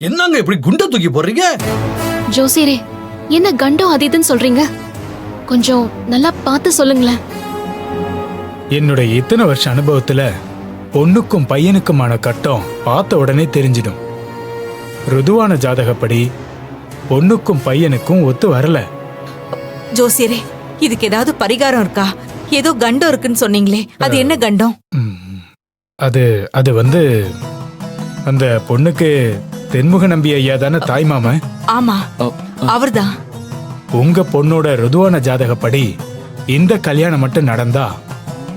என்னங்க இப்படி குண்டை தூக்கி போடுறீங்க? ஜோசியரே, என்ன கண்டம் அது இதுன்னு சொல்றீங்க? கொஞ்சம் நல்லா பார்த்து சொல்லுங்களேன். என்னுடைய இத்தனை வருஷ அனுபவத்துல பொண்ணுக்கும் பையனுக்குமான கட்டம் பார்த்த உடனே தெரிஞ்சிடும். ருதுவான ஜாதகப்படி பொண்ணுக்கும் பையனுக்கும் ஒத்து வரல. ஜோசியரே, இதுக்கு ஏதாவது பரிகாரம் இருக்கா? ஏதோ கண்டம் இருக்குன்னு சொன்னீங்களே, அது என்ன கண்டம்? அது அது வந்து அந்த பொண்ணுக்கு தென்முக நம்பி ஐயா தானே தாய் மாமன்? ஆமா, அவர்தான். உங்க பொண்ணோட ருதுவான ஜாதகப்படி இந்த கல்யாணம் மட்டும் நடந்தா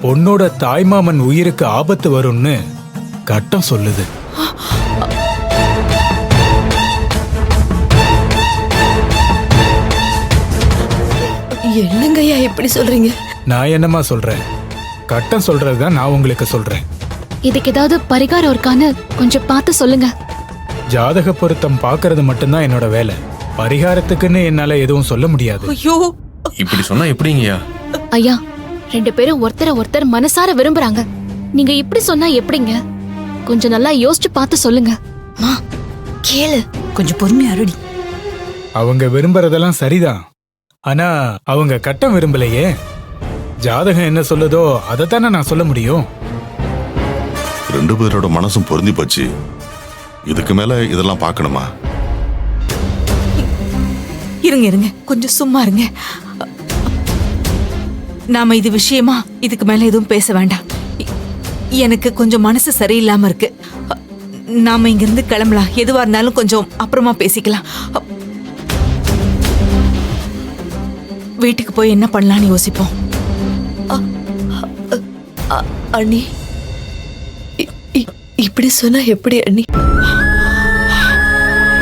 பொண்ணோட தாய்மாமன் உயிருக்கு ஆபத்து வரும்னு கட்டம் சொல்லுது. என்னங்கய்யா எப்படி சொல்றீங்க? நான் என்னமா சொல்றேன், கட்டம் சொல்றதுதான் நான் உங்களுக்கு சொல்றேன். இதுக்கு ஏதாவது பரிகாரம் இருக்கான்னு கொஞ்சம் பார்த்து சொல்லுங்க. ஜாதக பொருத்தம் பாக்குறது மட்டும்தான் என்னோட வேலை. பரிகாரத்துக்குன்னு என்னால எதுவும் சொல்ல முடியாது. ஐயோ, இப்படி சொன்னா எப்படிங்கய்யா? ஐயா, 2 பேரும் ஒருத்தர் மனசார விரும்புறாங்க. நீங்க இப்படி சொன்னா எப்படிங்க? கொஞ்சம் நல்லா யோசிச்சு பார்த்து சொல்லுங்க. மா கேளு, கொஞ்சம் பொறுமையா இருடி. அவங்க விரும்புறதெல்லாம் சரிதான், ஆனா அவங்க கட்டம் விரும்பலையே. ஜாதகம் என்ன சொல்லுதோ அதைத்தானே நான் சொல்ல முடியும். 2 பேரோட மனசும் பொருந்தி போச்சு. இதுக்கு மேல இதெல்லாம் பார்க்கணுமா? இருங்க, கொஞ்சம் சும்மா இருங்க. நாம இது விஷயமா இதுக்கு மேல எதுவும் பேச வேண்டாம். எனக்கு கொஞ்சம் மனசு சரியில்லாம இருக்கு. நாம இங்க இருந்து கிளம்பலாம். எதுவா இருந்தாலும் கொஞ்சம் அப்புறமா பேசிக்கலாம். வீட்டுக்கு போய் என்ன பண்ணலாம்னு யோசிப்போம். அண்ணி, இப்படி சொன்னா எப்படி அண்ணி?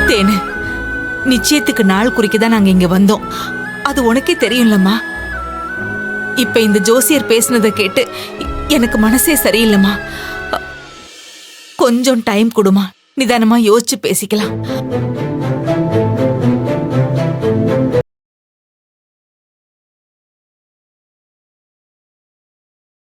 தேனு, நிச்சயத்துக்கு நாள் குறிக்கதான் நாங்க இங்க வந்தோம். அது உனக்கே தெரியும்லம்மா. இப்ப இந்த ஜோசியர் பேசுனதை கேட்டு எனக்கு மனசே சரியில்லைம்மா. கொஞ்சம் டைம் கொடுமா, நிதானமா யோசிச்சு பேசிக்கலாம்.